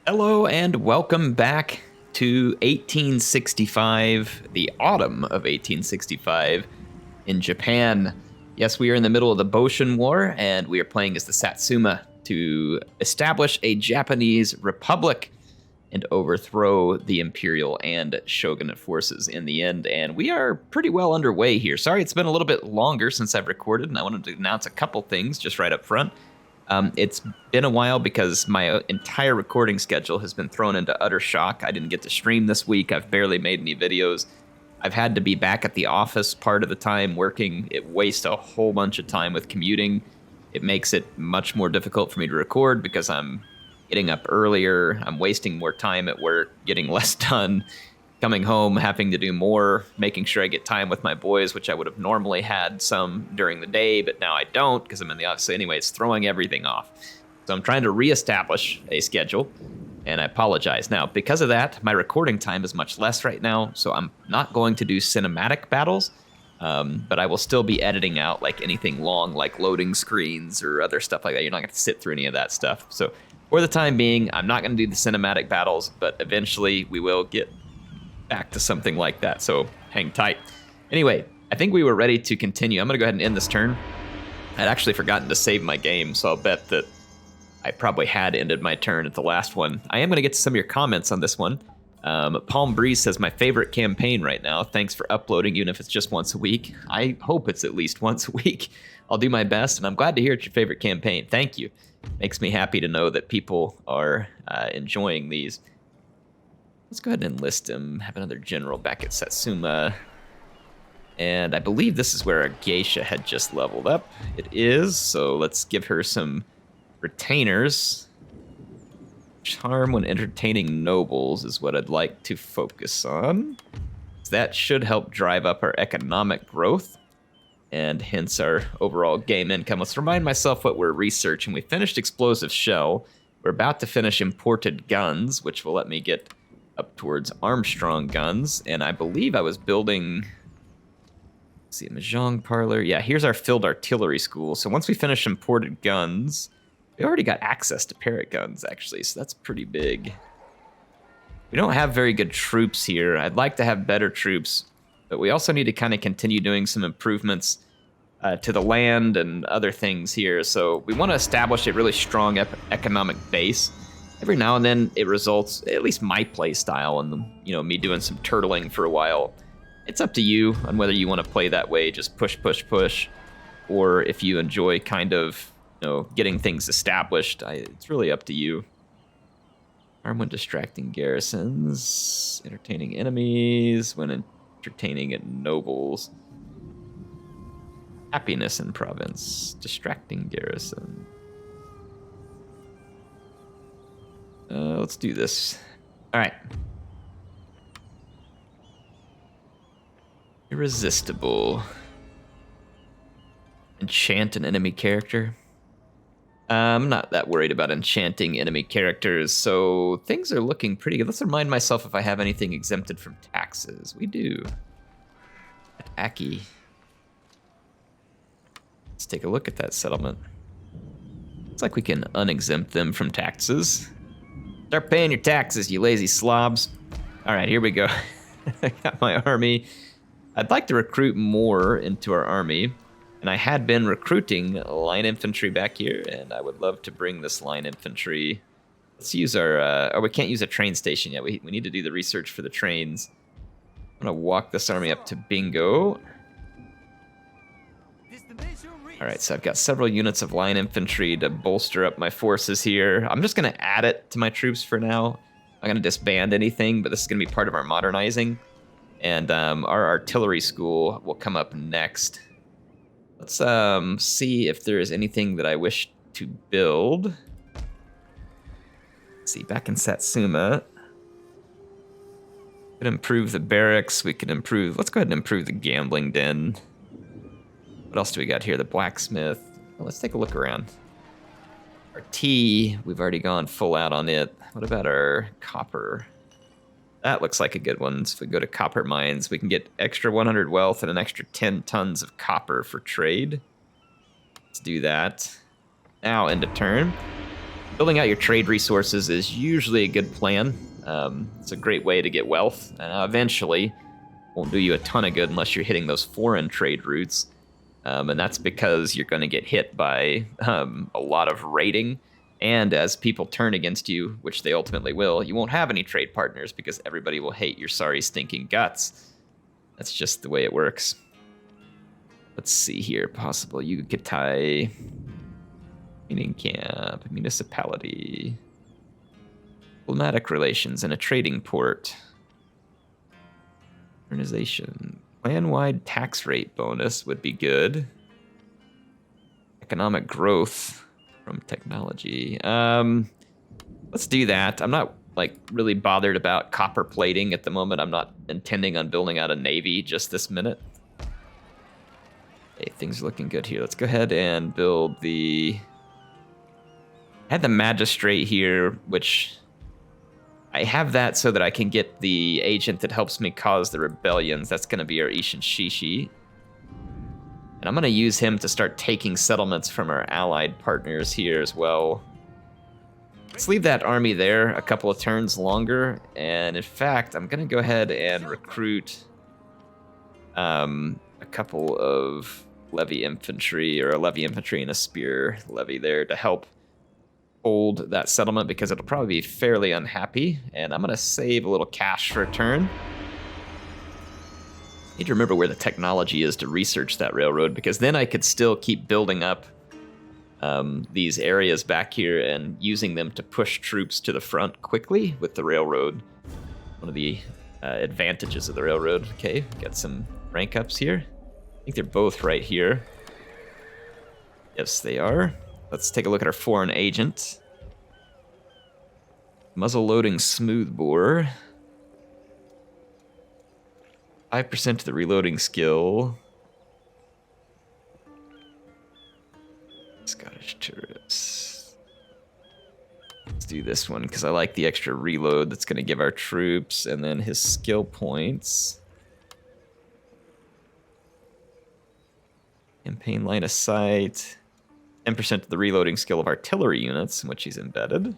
Hello and welcome back to 1865, the autumn of 1865 in Japan. Yes, we are in the middle of the Boshin War, and we are playing as the Satsuma to establish a Japanese republic and overthrow the imperial and shogunate forces in the end. And we are pretty well underway here. Sorry, it's been a little bit longer since I've recorded, and I wanted to announce a couple things just right up front. It's been a while because my entire recording schedule has been thrown into utter shock. I didn't get to stream this week. I've barely made any videos. I've had to be back at the office part of the time working. It wastes a whole bunch of time with commuting. It makes it much more difficult for me to record because I'm getting up earlier. I'm wasting more time at work, getting less done, coming home, having to do more, making sure I get time with my boys, which I would have normally had some during the day, but now I don't because I'm in the office. So anyway, it's throwing everything off. So I'm trying to reestablish a schedule, and I apologize. Now, because of that, my recording time is much less right now, so I'm not going to do cinematic battles, but I will still be editing out like anything long, like loading screens or other stuff like that. You're not going to sit through any of that stuff. So for the time being, I'm not going to do the cinematic battles, but eventually we will get back to something like that, so hang tight. Anyway, I think we were ready to continue. I'm going to go ahead and end this turn. I'd actually forgotten to save my game, so I'll bet that I probably had ended my turn at the last one. I am going to get to some of your comments on this one. Palm Breeze says, my favorite campaign right now. Thanks for uploading, even if it's just once a week. I hope it's at least once a week. I'll do my best, and I'm glad to hear it's your favorite campaign. Thank you. Makes me happy to know that people are enjoying these. Let's go ahead and enlist him, have another general back at Satsuma. And I believe this is where our geisha had just leveled up. It is, so let's give her some retainers. Charm when entertaining nobles is what I'd like to focus on. That should help drive up our economic growth, and hence our overall game income. Let's remind myself what we're researching. We finished explosive shell. We're about to finish imported guns, which will let me get up towards Armstrong guns, and I believe I was building, let's see, a Mahjong parlor. Yeah, here's our field artillery school. So once we finish imported guns, we already got access to parrot guns, actually, so that's pretty big. We don't have very good troops here. I'd like to have better troops, but we also need to kind of continue doing some improvements to the land and other things here. So we want to establish a really strong economic base. Every now and then it results, at least my play style, and me doing some turtling for a while. It's up to you on whether you want to play that way, just push, push, push, or if you enjoy kind of getting things established. It's really up to you. Arm when distracting garrisons, entertaining enemies, when entertaining nobles. Happiness in province, distracting garrison. Let's do this. All right. Irresistible. Enchant an enemy character. I'm not that worried about enchanting enemy characters, so things are looking pretty good. Let's remind myself if I have anything exempted from taxes. We do. At Aki. Let's take a look at that settlement. Looks like we can unexempt them from taxes. Start paying your taxes, you lazy slobs. All right, here we go. I got my army. I'd like to recruit more into our army, and I had been recruiting line infantry back here, and I would love to bring this line infantry. Let's use our, we can't use a train station yet. We need to do the research for the trains. I'm gonna walk this army up to Bingo. All right, so I've got several units of line infantry to bolster up my forces here. I'm just gonna add it to my troops for now. I'm gonna disband anything, but this is gonna be part of our modernizing. And our artillery school will come up next. Let's see if there is anything that I wish to build. Let's see, back in Satsuma. We could improve the barracks, we could improve, let's go ahead and improve the gambling den. What else do we got here? The blacksmith. Well, let's take a look around. Our tea, we've already gone full out on it. What about our copper? That looks like a good one. So if we go to copper mines, we can get extra 100 wealth and an extra 10 tons of copper for trade. Let's do that. Now, end of turn. Building out your trade resources is usually a good plan. It's a great way to get wealth. Eventually, won't do you a ton of good unless you're hitting those foreign trade routes. And that's because you're going to get hit by a lot of raiding. And as people turn against you, which they ultimately will, you won't have any trade partners because everybody will hate your sorry stinking guts. That's just the way it works. Let's see here. Possible Yucatai. Mining camp. Municipality. Diplomatic relations and a trading port. Organization. Plan-wide tax rate bonus would be good. Economic growth from technology. Let's do that. I'm not like really bothered about copper plating at the moment. I'm not intending on building out a navy just this minute. Okay, things are looking good here. Let's go ahead and build the... I had the magistrate here, which I have that so that I can get the agent that helps me cause the rebellions. That's going to be our Ishin Shishi. And I'm going to use him to start taking settlements from our allied partners here as well. Let's leave that army there a couple of turns longer. And in fact, I'm going to go ahead and recruit a couple of levy infantry, or a levy infantry and a spear levy there to help hold that settlement, because it'll probably be fairly unhappy. And I'm going to save a little cash for a turn. Need to remember where the technology is to research that railroad, because then I could still keep building up these areas back here and using them to push troops to the front quickly with the railroad. One of the advantages of the railroad. Okay, got some rank ups here. I think they're both right here. Yes, they are. Let's take a look at our foreign agent. Muzzle loading smoothbore. 5% to the reloading skill. Scottish tourists. Let's do this one because I like the extra reload that's going to give our troops, and then his skill points. Campaign line of sight. 10% to the reloading skill of artillery units in which he's embedded.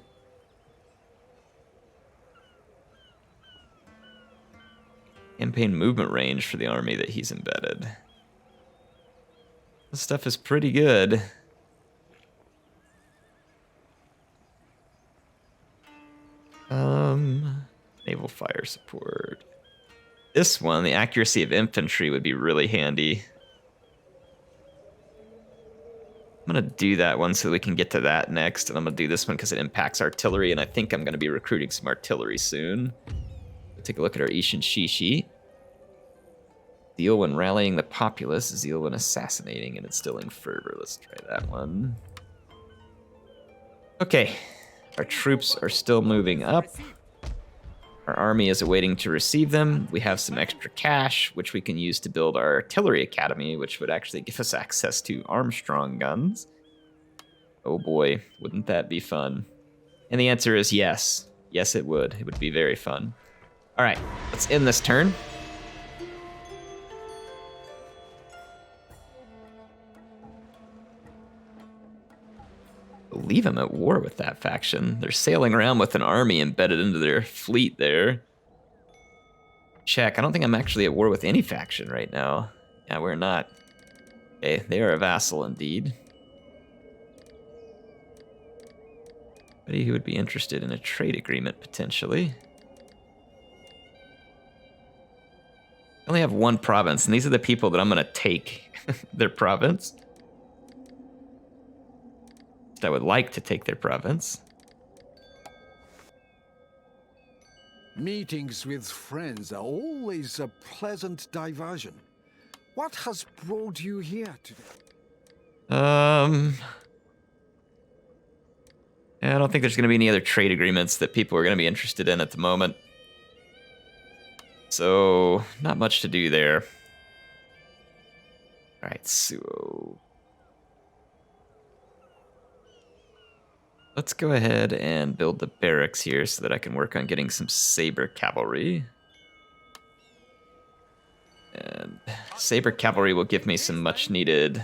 Campaign movement range for the army that he's embedded. This stuff is pretty good. Naval fire support. This one, the accuracy of infantry, would be really handy. I'm going to do that one so we can get to that next, and I'm going to do this one because it impacts artillery, and I think I'm going to be recruiting some artillery soon. Take a look at our Ishin Shishi. Zeal when rallying the populace, zeal when assassinating and instilling fervor. Let's try that one. Okay, our troops are still moving up. Our army is awaiting to receive them. We have some extra cash, which we can use to build our artillery academy, which would actually give us access to Armstrong guns. Oh boy, wouldn't that be fun? And the answer is yes. Yes, it would. It would be very fun. All right, let's end this turn. Leave them at war with that faction. They're sailing around with an army embedded into their fleet there. Check. I don't think I'm actually at war with any faction right now. Yeah, we're not. Okay, they are a vassal indeed. Anybody who would be interested in a trade agreement potentially. I only have one province, and these are the people that I'm going to take their province. I would like to take their province. Meetings with friends are always a pleasant diversion. What has brought you here today? I don't think there's going to be any other trade agreements that people are going to be interested in at the moment. So, not much to do there. All right, so let's go ahead and build the barracks here so that I can work on getting some saber cavalry. And saber cavalry will give me some much needed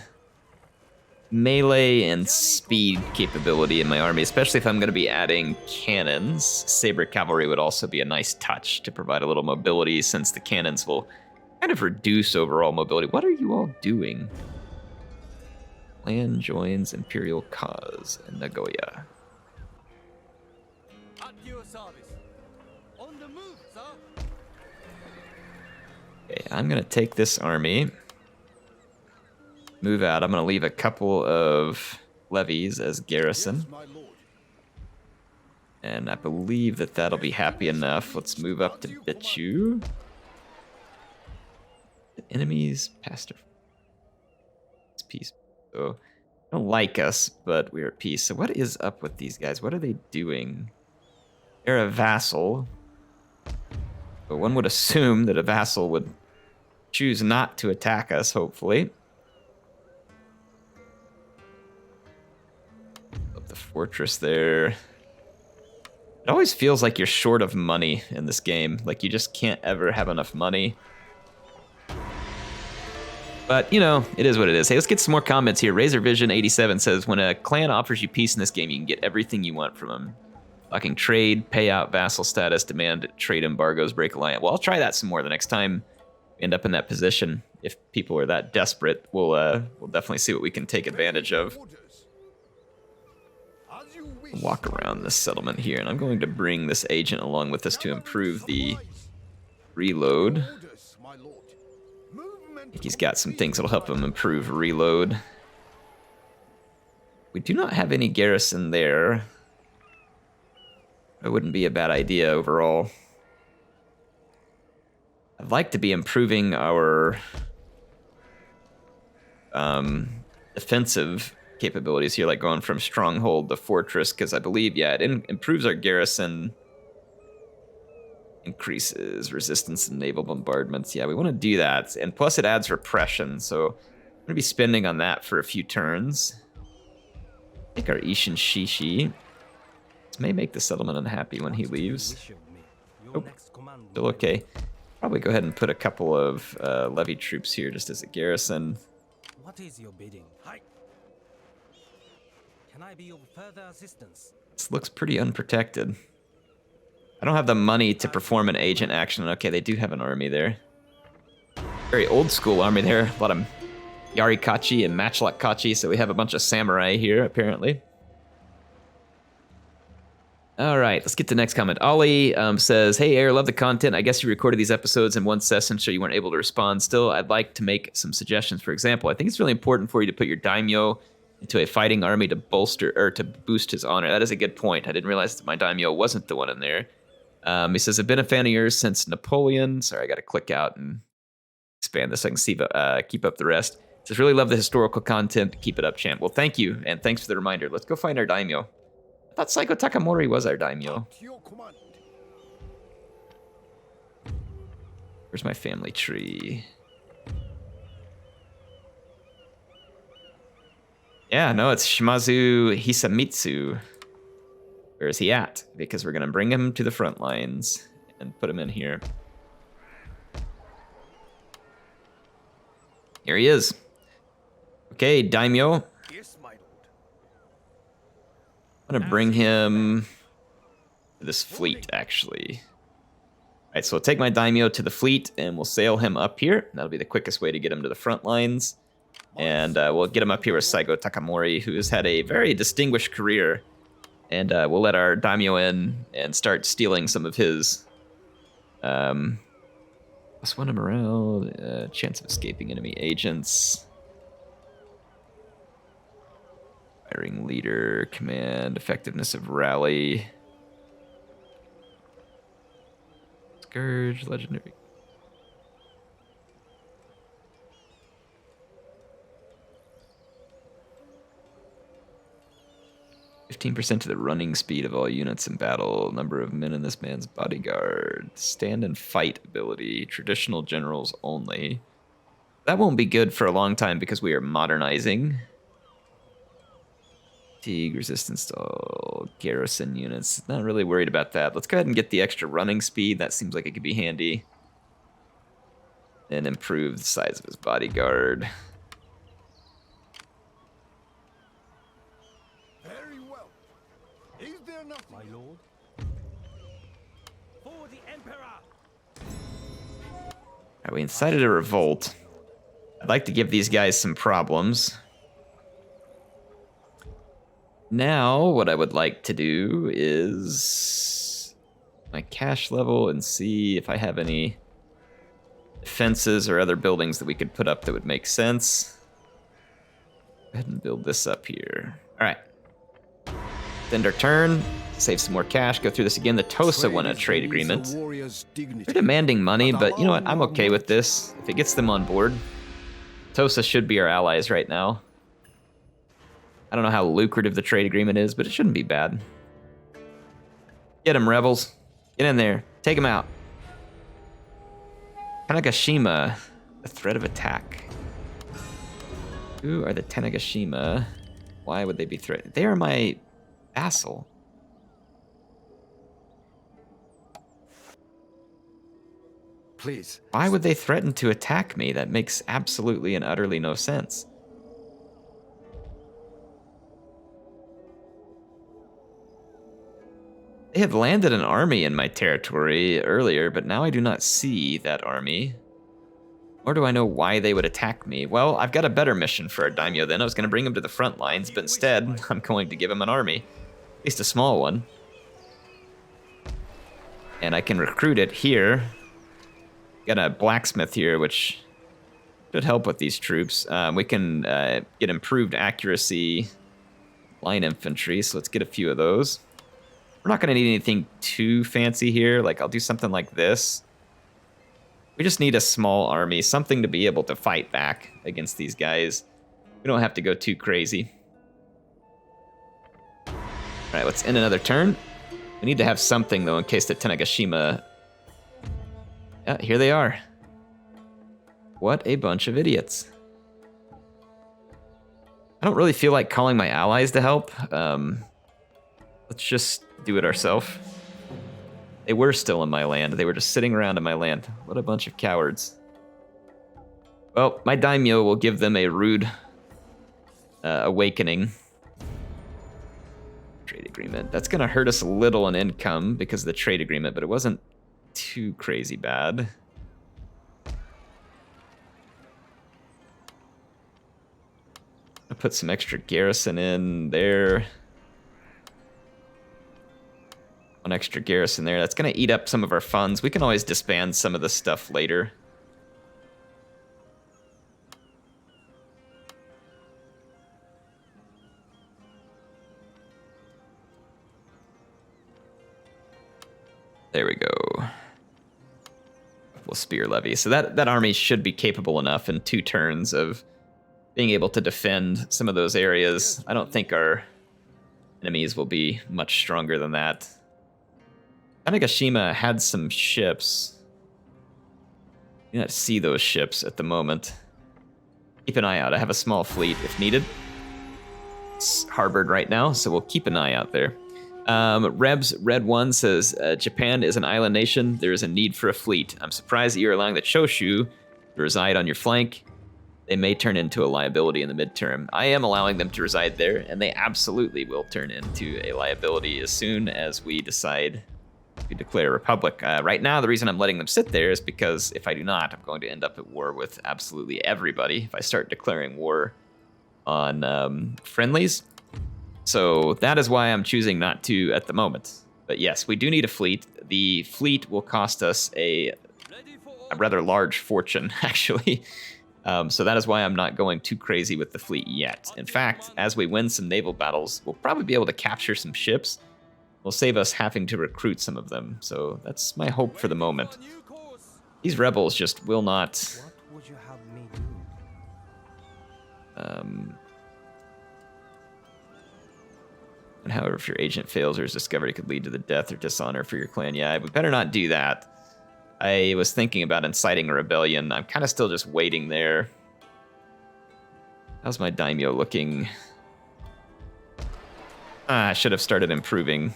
melee and speed capability in my army, especially if I'm going to be adding cannons. Saber cavalry would also be a nice touch to provide a little mobility, since the cannons will kind of reduce overall mobility. What are you all doing? Clan joins Imperial cause in Nagoya. At your service. On the move, sir. Okay, I'm going to take this army, move out. I'm going to leave a couple of levies as garrison. Yes, my lord. And I believe that that'll be happy enough. Let's move up to Bichu. The enemies passed our... It's peace. So, they don't like us, but we're at peace. So what is up with these guys? What are they doing? They're a vassal. But one would assume that a vassal would choose not to attack us, hopefully. Up the fortress there. It always feels like you're short of money in this game. Like you just can't ever have enough money. But, you know, it is what it is. Hey, let's get some more comments here. RazorVision87 says, when a clan offers you peace in this game, you can get everything you want from them. Talking trade, payout, vassal status, demand trade embargoes, break alliance. Well, I'll try that some more the next time we end up in that position. If people are that desperate, we'll definitely see what we can take advantage of. Walk around this settlement here, and I'm going to bring this agent along with us to improve the reload. I think he's got some things that'll help him improve reload. We do not have any garrison there. It wouldn't be a bad idea overall. I'd like to be improving our defensive capabilities here, like going from stronghold to fortress, because I believe, yeah, it improves our garrison, increases resistance to naval bombardments. Yeah, we want to do that, and plus it adds repression, so I'm going to be spending on that for a few turns. I think our Ishin Shishi. This may make the settlement unhappy when he leaves. Oh, still okay. Probably go ahead and put a couple of levy troops here just as a garrison. What is your bidding? Hi. Can I be of further assistance? This looks pretty unprotected. I don't have the money to perform an agent action. Okay, they do have an army there. Very old school army there. A lot of Yarikachi and Matchlock Kachi, so we have a bunch of samurai here, apparently. All right, let's get to the next comment. Ollie says, hey, Air, love the content. I guess you recorded these episodes in one session, so you weren't able to respond. Still, I'd like to make some suggestions. For example, I think it's really important for you to put your Daimyo into a fighting army to bolster, or to boost his honor. That is a good point. I didn't realize that my Daimyo wasn't the one in there. He says, I've been a fan of yours since Napoleon. Sorry, I got to click out and expand this so I can see, keep up the rest. He says, really love the historical content. Keep it up, champ. Well, thank you, and thanks for the reminder. Let's go find our Daimyo. I thought Saiko Takamori was our Daimyo. Where's my family tree? Yeah, no, it's Shimazu Hisamitsu. Where is he at? Because we're going to bring him to the front lines and put him in here. Here he is. Okay, Daimyo. Yes, my lord. I'm going to bring him to this fleet, actually. All right, so we'll take my Daimyo to the fleet, and we'll sail him up here. That'll be the quickest way to get him to the front lines. And we'll get him up here with Saigo Takamori, who has had a very distinguished career. And we'll let our Daimyo in and start stealing some of his... Let's win him around. Chance of escaping enemy agents. Firing leader, command, effectiveness of rally. Scourge, legendary. 15% to the running speed of all units in battle. Number of men in this man's bodyguard. Stand and fight ability. Traditional generals only. That won't be good for a long time because we are modernizing. Fatigue, resistance to all garrison units. Not really worried about that. Let's go ahead and get the extra running speed. That seems like it could be handy. And improve the size of his bodyguard. Alright, we incited a revolt. I'd like to give these guys some problems. Now, what I would like to do is my cash level and see if I have any defenses or other buildings that we could put up that would make sense. Go ahead and build this up here. All right. End our turn. Save some more cash. Go through this again. The Tosa won a trade agreement. They're demanding money, but you know what? I'm okay with this. If it gets them on board, Tosa should be our allies right now. I don't know how lucrative the trade agreement is, but it shouldn't be bad. Get them, rebels. Get in there. Take them out. Tanegashima, the threat of attack. Who are the Tanegashima? Why would they be threatened? They are my vassal. Please. Why would they threaten to attack me? That makes absolutely and utterly no sense. They had landed an army in my territory earlier, but now I do not see that army. Nor do I know why they would attack me. Well, I've got a better mission for our Daimyo then. I was going to bring him to the front lines, but instead, I'm going to give him an army. At least a small one. And I can recruit it here. Got a Blacksmith here, which should help with these troops. We can get improved accuracy, line infantry, so let's get a few of those. We're not going to need anything too fancy here. Like, I'll do something like this. We just need a small army, something to be able to fight back against these guys. We don't have to go too crazy. All right, let's end another turn. We need to have something, though, in case the Tanegashima... Yeah, here they are. What a bunch of idiots. I don't really feel like calling my allies to help. Let's just do it ourselves. They were still in my land. They were just sitting around in my land. What a bunch of cowards. Well, my daimyo will give them a rude awakening. Trade agreement. That's going to hurt us a little in income because of the trade agreement, but it wasn't too crazy bad. I'll put some extra garrison in there. One extra garrison there. That's going to eat up some of our funds. We can always disband some of this stuff later. There we go. We'll spear levy. So that army should be capable enough in 2 turns of being able to defend some of those areas. I don't think our enemies will be much stronger than that. Tanegashima had some ships. You don't see those ships at the moment. Keep an eye out. I have a small fleet if needed. It's harbored right now, so we'll keep an eye out there. Rebs Red 1 says, Japan is an island nation. There is a need for a fleet. I'm surprised that you're allowing the Choshu to reside on your flank. They may turn into a liability in the midterm. I am allowing them to reside there, and they absolutely will turn into a liability as soon as we decide to declare a republic. Right now, the reason I'm letting them sit there is because if I do not, I'm going to end up at war with absolutely everybody if I start declaring war on friendlies. So that is why I'm choosing not to at the moment. But yes, we do need a fleet. The fleet will cost us a rather large fortune, actually. So that is why I'm not going too crazy with the fleet yet. In fact, as we win some naval battles, we'll probably be able to capture some ships. Will save us having to recruit some of them. So that's my hope for the moment. These rebels just will not... What would you have me do? And however, if your agent fails or is discovered, it could lead to the death or dishonor for your clan. Yeah, we better not do that. I was thinking about inciting a rebellion. I'm kind of still just waiting there. How's my daimyo looking? I should have started improving.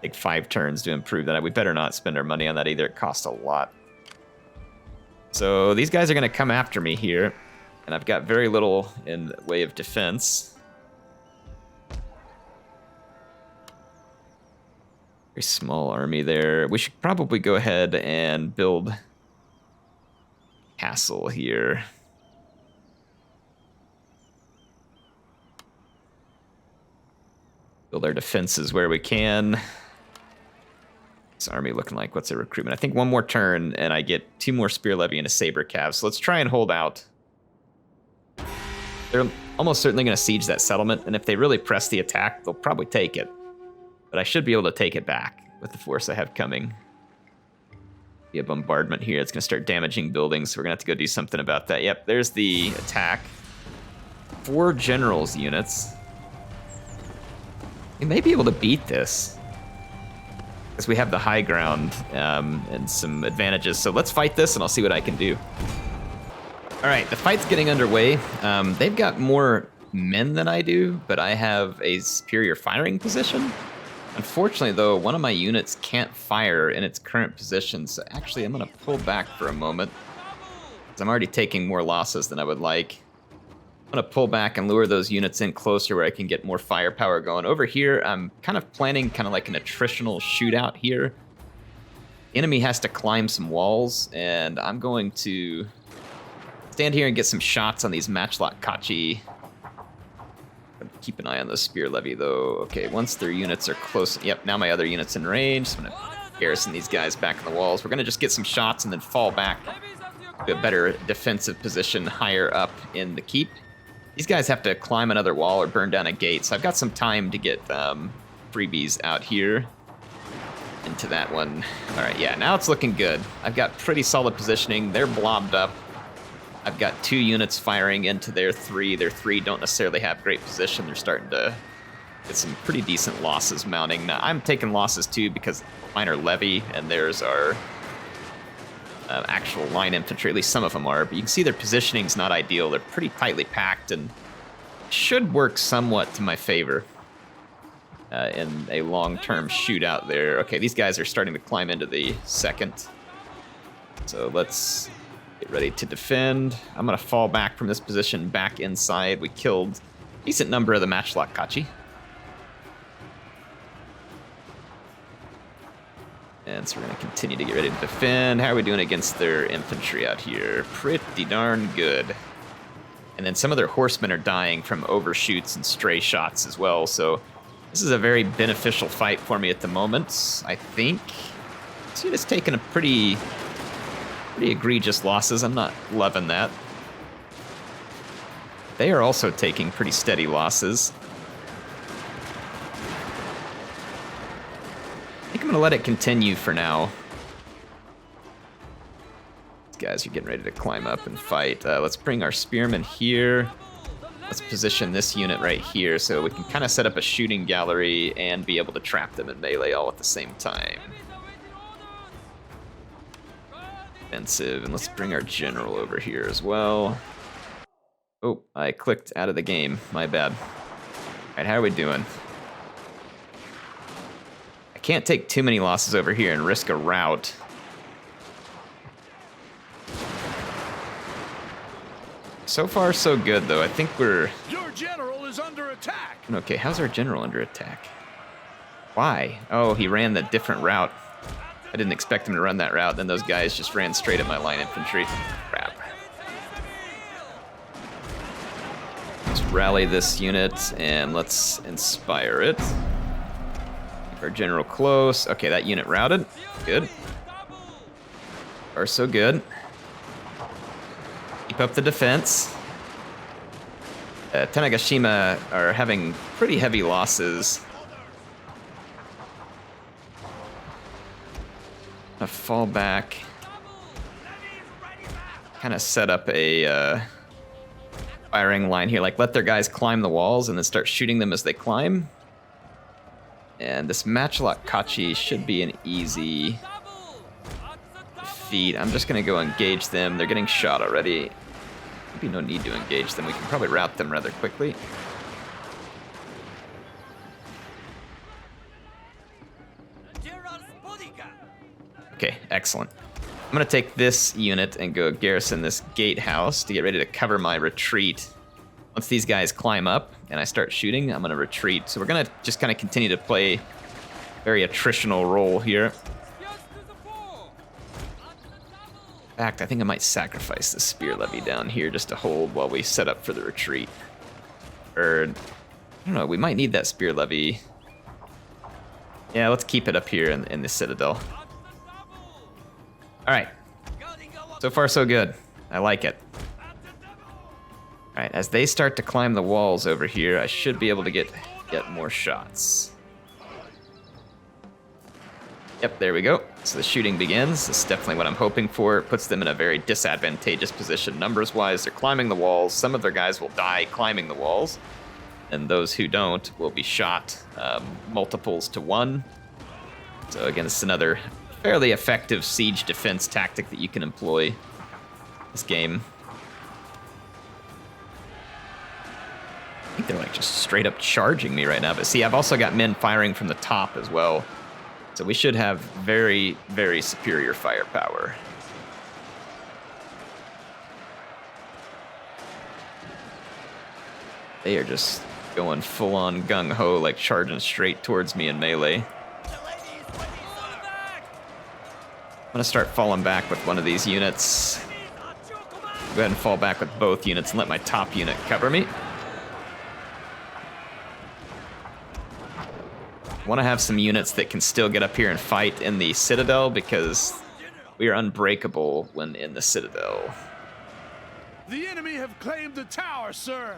Take 5 turns to improve that. We better not spend our money on that either. It costs a lot. So these guys are going to come after me here. And I've got very little in the way of defense. Very small army there. We should probably go ahead and build castle here. Build our defenses where we can. This army looking like, what's their recruitment? I think one more turn and I get 2 more spear levy and a saber cav. So let's try and hold out. They're almost certainly going to siege that settlement, and if they really press the attack, they'll probably take it. But I should be able to take it back with the force I have coming. Be a bombardment here. It's going to start damaging buildings, so we're going to have to go do something about that. Yep, there's the attack. 4 generals units. We may be able to beat this, because we have the high ground and some advantages. So let's fight this, and I'll see what I can do. All right, the fight's getting underway. They've got more men than I do, but I have a superior firing position. Unfortunately, though, one of my units can't fire in its current position, so actually I'm going to pull back for a moment, because I'm already taking more losses than I would like. I'm going to pull back and lure those units in closer where I can get more firepower going. Over here, I'm kind of planning kind of like an attritional shootout here. The enemy has to climb some walls, and I'm going to stand here and get some shots on these matchlock kachi. Keep an eye on the spear levy, though. Okay, once their units are close. Yep, now my other unit's in range. So I'm going to garrison these guys back in the walls. We're going to just get some shots and then fall back to a better defensive position higher up in the keep. These guys have to climb another wall or burn down a gate, so I've got some time to get freebies out here into that one. All right, yeah, now it's looking good. I've got pretty solid positioning. They're blobbed up. I've got 2 units firing into their 3. Their 3 don't necessarily have great position. They're starting to get some pretty decent losses mounting. Now, I'm taking losses too because mine are levy and theirs are actual line infantry. At least some of them are. But you can see their positioning's not ideal. They're pretty tightly packed and should work somewhat to my favor in a long-term shootout there. Okay, these guys are starting to climb into the second. So let's get ready to defend. I'm going to fall back from this position back inside. We killed a decent number of the matchlock kachi. And so we're going to continue to get ready to defend. How are we doing against their infantry out here? Pretty darn good. And then some of their horsemen are dying from overshoots and stray shots as well. So this is a very beneficial fight for me at the moment, I think. This unit's taken a pretty egregious losses. I'm not loving that. They are also taking pretty steady losses. I think I'm gonna let it continue for now. These guys are getting ready to climb up and fight. Let's bring our spearmen here. Let's position this unit right here so we can kind of set up a shooting gallery and be able to trap them in melee all at the same time. Defensive, and let's bring our general over here as well. Oh, I clicked out of the game. My bad. All right, how are we doing? I can't take too many losses over here and risk a rout. So far, so good, though. I think we're... Your general is under attack. Okay, how's our general under attack? Why? Oh, he ran the different route. I didn't expect him to run that route. Then those guys just ran straight at my line infantry. Crap. Let's rally this unit and let's inspire it. Keep our general close. Okay, that unit routed. Good. Are so good. Keep up the defense. Tanegashima are having pretty heavy losses. A fall back. Kind of set up a firing line here. Like, let their guys climb the walls and then start shooting them as they climb. And this matchlock kachi should be an easy defeat. I'm just going to go engage them. They're getting shot already. Maybe no need to engage them. We can probably rout them rather quickly. Okay, excellent. I'm going to take this unit and go garrison this gatehouse to get ready to cover my retreat. Once these guys climb up and I start shooting, I'm going to retreat. So we're going to just kind of continue to play a very attritional role here. fact, I think I might sacrifice the spear levy down here just to hold while we set up for the retreat. Or, I don't know, we might need that spear levy. Yeah, let's keep it up here in the citadel. Alright. So far, so good. I like it. Alright, as they start to climb the walls over here, I should be able to get more shots. Yep, there we go. So the shooting begins. This is definitely what I'm hoping for. It puts them in a very disadvantageous position numbers-wise. They're climbing the walls. Some of their guys will die climbing the walls. And those who don't will be shot multiples to one. So again, this is another fairly effective siege defense tactic that you can employ this game. I think they're like just straight up charging me right now. But see, I've also got men firing from the top as well. So we should have very, very superior firepower. They are just going full-on gung-ho, like charging straight towards me in melee. I'm gonna start falling back with one of these units. Go ahead and fall back with both units and let my top unit cover me. I want to have some units that can still get up here and fight in the citadel because we are unbreakable when in the citadel. The enemy have claimed the tower, sir.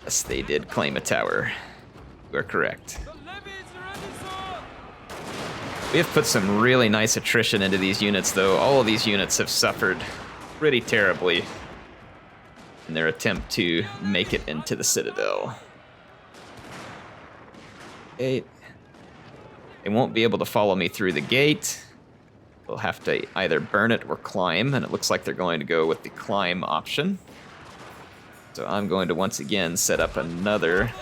Yes, they did claim a tower. You are correct. We have put some really nice attrition into these units, though. All of these units have suffered pretty terribly in their attempt to make it into the citadel. They won't be able to follow me through the gate. They'll have to either burn it or climb, and it looks like they're going to go with the climb option. So I'm going to once again set up another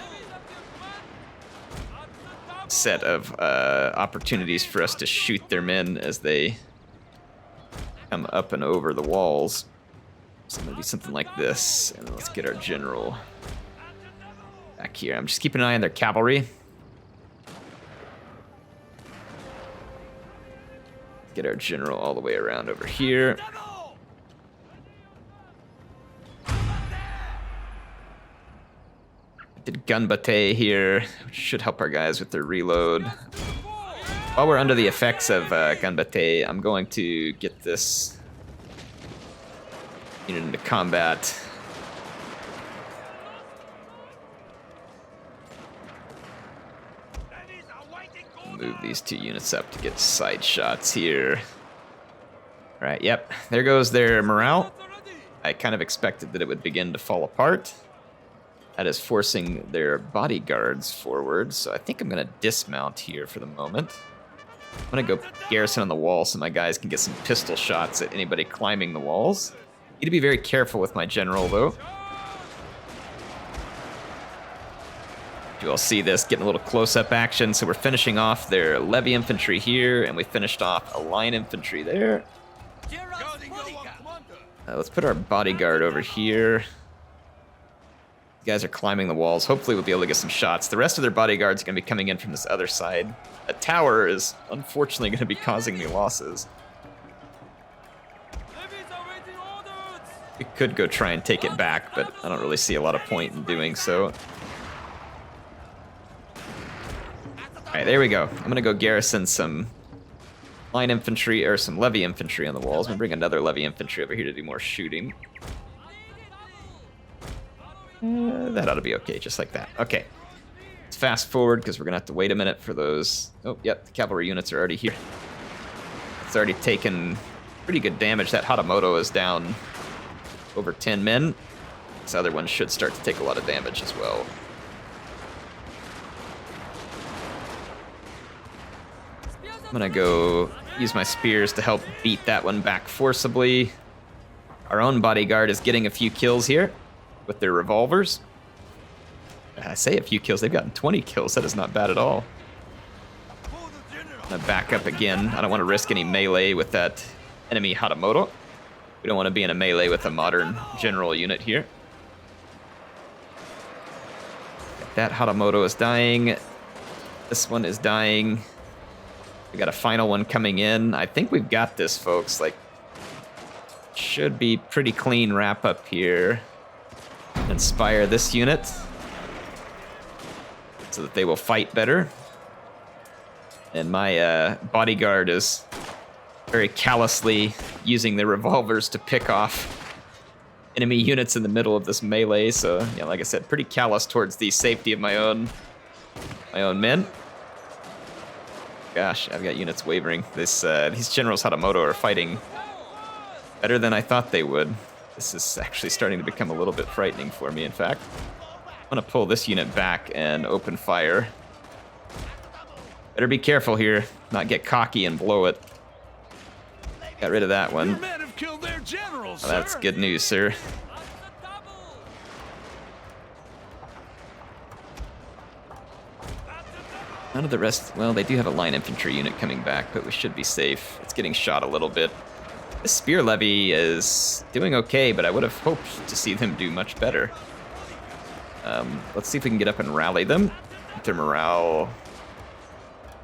set of opportunities for us to shoot their men as they come up and over the walls. So maybe something like this, and let's get our general back here. I'm just keeping an eye on their cavalry. Get our general all the way around over here. Did gunbate here, which should help our guys with their reload. While we're under the effects of gunbate, I'm going to get this unit into combat. Move these two units up to get side shots here. Right, yep, there goes their morale. I kind of expected that it would begin to fall apart. That is forcing their bodyguards forward, so I think I'm going to dismount here for the moment. I'm going to go garrison on the wall so my guys can get some pistol shots at anybody climbing the walls. Need to be very careful with my general, though. You all see this, getting a little close-up action. So we're finishing off their levy infantry here, and we finished off a line infantry there. Let's put our bodyguard over here. These guys are climbing the walls. Hopefully we'll be able to get some shots. The rest of their bodyguards are going to be coming in from this other side. A tower is unfortunately going to be causing me losses. We could go try and take it back, but I don't really see a lot of point in doing so. Alright, there we go. I'm going to go garrison some line infantry, or some levy infantry on the walls. I'm going to bring another levy infantry over here to do more shooting. That ought to be okay, just like that. Okay. Let's fast forward, because we're going to have to wait a minute for those... Oh, yep, the cavalry units are already here. It's already taken pretty good damage. That Hatamoto is down over 10 men. This other one should start to take a lot of damage as well. I'm gonna go use my spears to help beat that one back forcibly. Our own bodyguard is getting a few kills here with their revolvers. I say a few kills, they've gotten 20 kills. That is not bad at all. I'm gonna back up again. I don't want to risk any melee with that enemy Hatamoto. We don't want to be in a melee with a modern general unit here. That Hatamoto is dying. This one is dying. We got a final one coming in. I think we've got this, folks. Like, should be pretty clean wrap up here. Inspire this unit so that they will fight better. And my bodyguard is very callously using their revolvers to pick off enemy units in the middle of this melee. So, yeah, like I said, pretty callous towards the safety of my own men. Gosh, I've got units wavering. These generals Hatamoto are fighting better than I thought they would. This is actually starting to become a little bit frightening for me, in fact. I'm gonna pull this unit back and open fire. Better be careful here, not get cocky and blow it. Got rid of that one. Your men have killed their generals, Oh, that's sir. good news, sir. None of the rest, well, they do have a line infantry unit coming back, but we should be safe. It's getting shot a little bit. This spear levy is doing okay, but I would have hoped to see them do much better. Let's see if we can get up and rally them. Keep their morale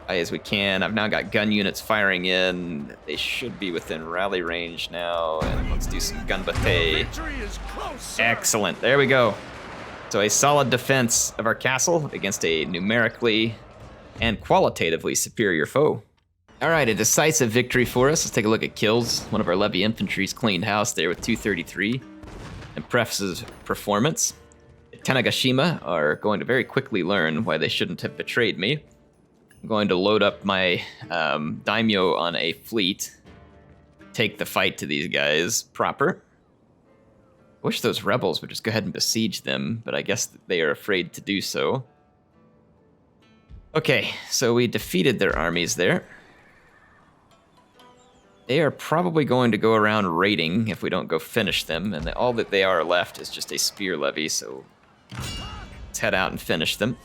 high as we can. I've now got gun units firing in. They should be within rally range now, and let's do some gun bate. Victory is close, sir. Excellent, there we go. So a solid defense of our castle against a numerically and qualitatively superior foe. All right, a decisive victory for us. Let's take a look at kills. One of our levy infantry's cleaned house there with 233. Impressive performance. Tanegashima are going to very quickly learn why they shouldn't have betrayed me. I'm going to load up my Daimyo on a fleet, take the fight to these guys proper. I wish those rebels would just go ahead and besiege them, but I guess they are afraid to do so. Okay, so we defeated their armies there. They are probably going to go around raiding if we don't go finish them, and all that they are left is just a spear levy, so let's head out and finish them.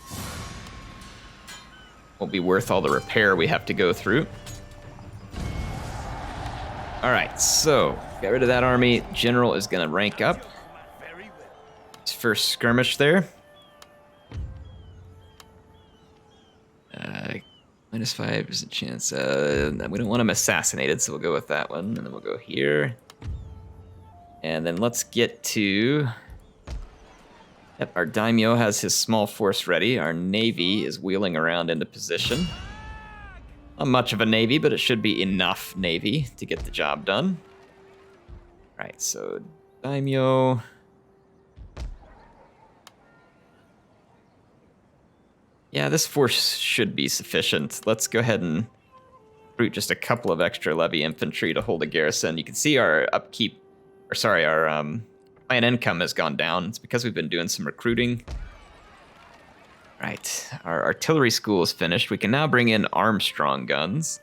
Won't be worth all the repair we have to go through. All right, so got rid of that army. General is going to rank up. His first skirmish there. -5 is a chance. We don't want him assassinated, so we'll go with that one. And then we'll go here. And then let's get to... Yep, our Daimyo has his small force ready. Our navy is wheeling around into position. Not much of a navy, but it should be enough navy to get the job done. All right, so Daimyo... Yeah, this force should be sufficient. Let's go ahead and recruit just a couple of extra levy infantry to hold a garrison. You can see our upkeep, or sorry, our clan income has gone down. It's because we've been doing some recruiting. Right, our artillery school is finished. We can now bring in Armstrong guns.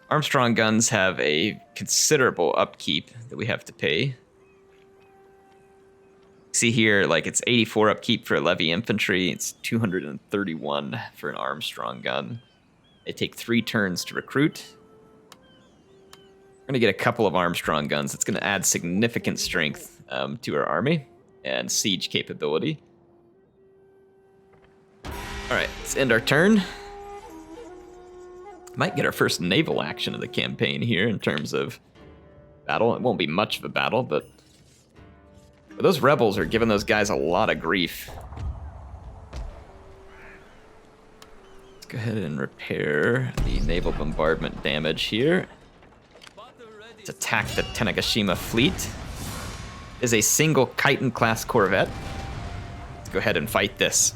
Armstrong guns have a considerable upkeep that we have to pay. See here, like it's 84 upkeep for a levy infantry. It's 231 for an Armstrong gun. They take 3 turns to recruit. We're gonna get a couple of Armstrong guns. That's gonna add significant strength to our army and siege capability. All right, let's end our turn. Might get our first naval action of the campaign here in terms of battle. It won't be much of a battle, but those rebels are giving those guys a lot of grief. Let's go ahead and repair the naval bombardment damage here. Let's attack the Tanegashima Fleet. It is a single Chiton-class corvette. Let's go ahead and fight this.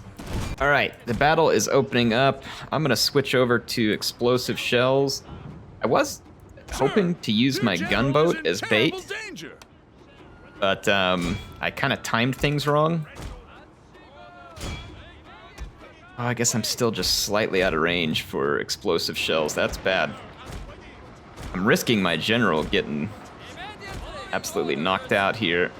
All right, the battle is opening up. I'm gonna switch over to explosive shells. I was hoping to use my gunboat as bait, but I kind of timed things wrong. Oh, I guess I'm still just slightly out of range for explosive shells. That's bad. I'm risking my general getting absolutely knocked out here.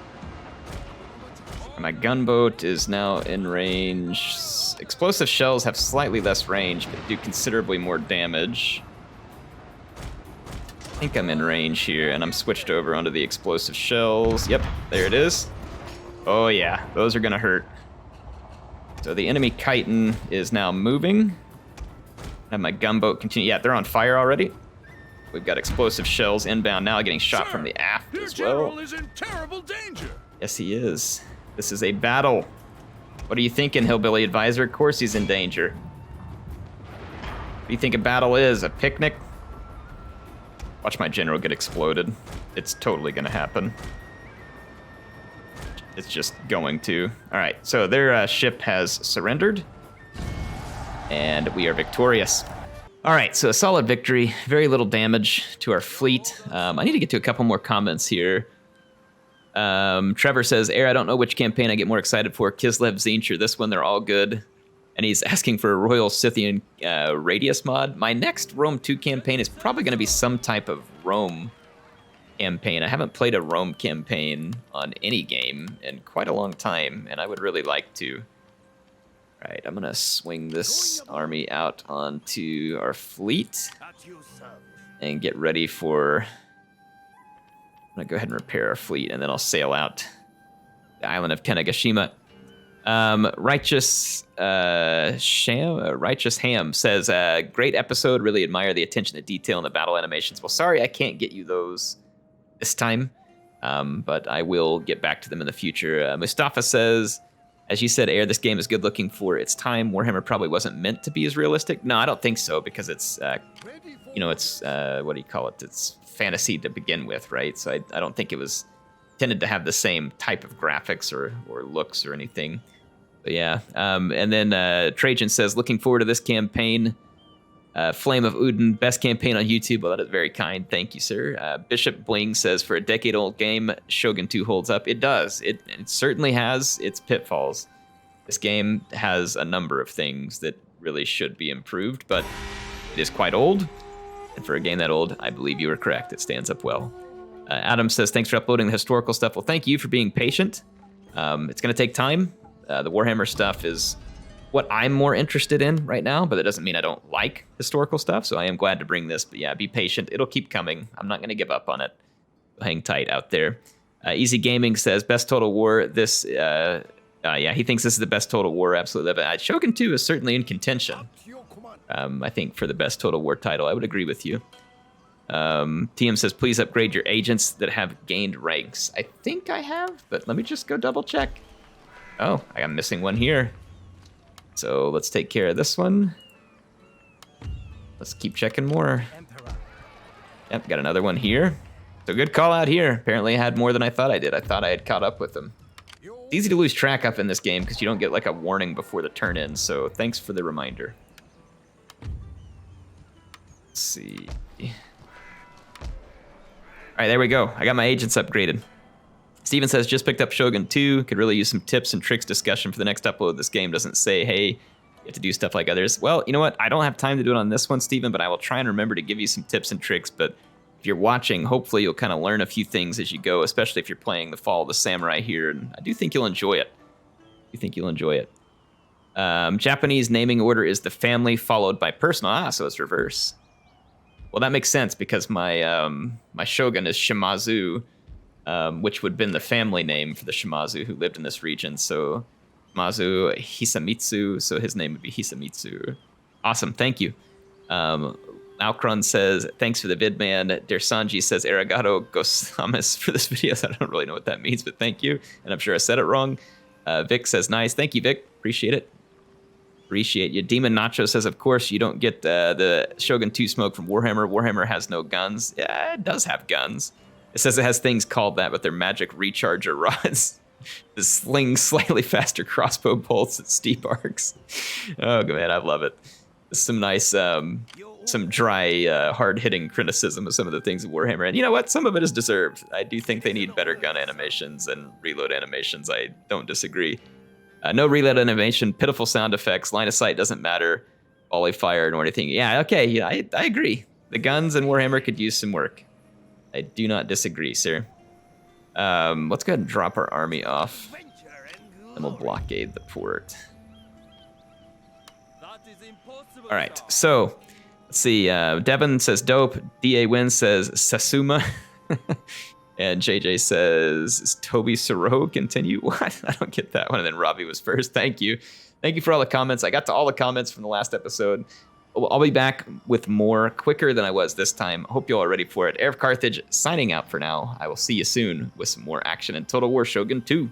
My gunboat is now in range. Explosive shells have slightly less range, but do considerably more damage. I think I'm in range here, and I'm switched over onto the explosive shells. Yep, there it is. Oh yeah, those are gonna hurt. So the enemy Chiton is now moving. Have my gunboat continue. Yeah, they're on fire already. We've got explosive shells inbound now, getting shot Sir, from the aft your as general well. is in terrible danger. Yes, he is. This is a battle. What are you thinking, Hillbilly Advisor? Of course he's in danger. What do you think a battle is? A picnic? Watch my general get exploded. It's totally gonna happen. It's just going to. All right, so their ship has surrendered, and we are victorious. All right, so a solid victory. Very little damage to our fleet. I need to get to a couple more comments here. Trevor says, I don't know which campaign I get more excited for, Kislev, Zinch, or this one. They're all good. And he's asking for a Royal Scythian Radius mod. My next Rome 2 campaign is probably going to be some type of Rome campaign. I haven't played a Rome campaign on any game in quite a long time, and I would really like to. All right, I'm going to swing this army out onto our fleet and get ready for... I'm going to go ahead and repair our fleet, and then I'll sail out the island of Tanegashima. Righteous Ham says, great episode. Really admire the attention to detail in the battle animations. Well, sorry I can't get you those this time, but I will get back to them in the future. Mustafa says, as you said, this game is good looking for its time. Warhammer probably wasn't meant to be as realistic. No, I don't think so, because it's, it's, what do you call it? It's fantasy to begin with, right? So I don't think it was intended to have the same type of graphics or looks or anything. But yeah, and then Trajan says, looking forward to this campaign. Flame of Udin, best campaign on YouTube. Well, that is very kind. Thank you, sir. Bishop Bling says, for a decade-old game, Shogun 2 holds up. It does. It certainly has its pitfalls. This game has a number of things that really should be improved, but it is quite old. And for a game that old, I believe you were correct. It stands up well. Adam says, thanks for uploading the historical stuff. Well, thank you for being patient. It's going to take time. The Warhammer stuff is what I'm more interested in right now, but that doesn't mean I don't like historical stuff, so I am glad to bring this. But yeah, be patient. It'll keep coming. I'm not going to give up on it. Hang tight out there. Easy Gaming says, best Total War. This, yeah, he thinks this is the best Total War. Absolutely. Shogun 2 is certainly in contention. I think for the best Total War title, I would agree with you. TM says, please upgrade your agents that have gained ranks. I think I have, but let me just go double check. Oh, I am missing one here. So let's take care of this one. Let's keep checking more. Yep, got another one here. So good call out here. Apparently I had more than I thought I did. I thought I had caught up with them. It's easy to lose track up in this game because you don't get like a warning before the turn ends, so thanks for the reminder. Let's see. All right, there we go. I got my agents upgraded. Steven says, just picked up Shogun 2. Could really use some tips and tricks discussion for the next upload. This game doesn't say, hey, you have to do stuff like others. Well, you know what? I don't have time to do it on this one, Steven, but I will try and remember to give you some tips and tricks. But if you're watching, hopefully you'll kind of learn a few things as you go, especially if you're playing the Fall of the Samurai here. And I do think you'll enjoy it. Japanese naming order is the family followed by personal. Ah, so it's reverse. Well, that makes sense because my my shogun is Shimazu, which would have been the family name for the Shimazu who lived in this region. So Shimazu Hisamitsu, so his name would be Hisamitsu. Awesome, thank you. Alcron says, thanks for the vid, man. Dersanji says, arigato gozaimasu for this video. I don't really know what that means, but thank you. And I'm sure I said it wrong. Vic says, nice. Thank you, Vic. Appreciate it. Appreciate you. Demon Nacho says, of course, you don't get the Shogun 2 smoke from Warhammer. Warhammer has no guns. Yeah, it does have guns. It says it has things called that, but they're magic recharger rods. The sling slightly faster crossbow bolts at steep arcs. Oh, man, I love it. Some nice, some dry, hard-hitting criticism of some of the things in Warhammer. And you know what? Some of it is deserved. I do think they need better gun animations and reload animations. I don't disagree. No reload animation, pitiful sound effects, line of sight doesn't matter, volley fire nor anything. Yeah, okay, yeah, I agree. The guns in Warhammer could use some work. I do not disagree, sir. Let's go ahead and drop our army off, and we'll blockade the port. All right, so let's see. Devin says dope. Da Win says Satsuma. And JJ says, is Toby Soro continue? What? I don't get that one. And then Robbie was first. Thank you. Thank you for all the comments. I got to all the comments from the last episode. I'll be back with more quicker than I was this time. Hope you all are ready for it. HeirofCarthage signing out for now. I will see you soon with some more action in Total War Shogun 2.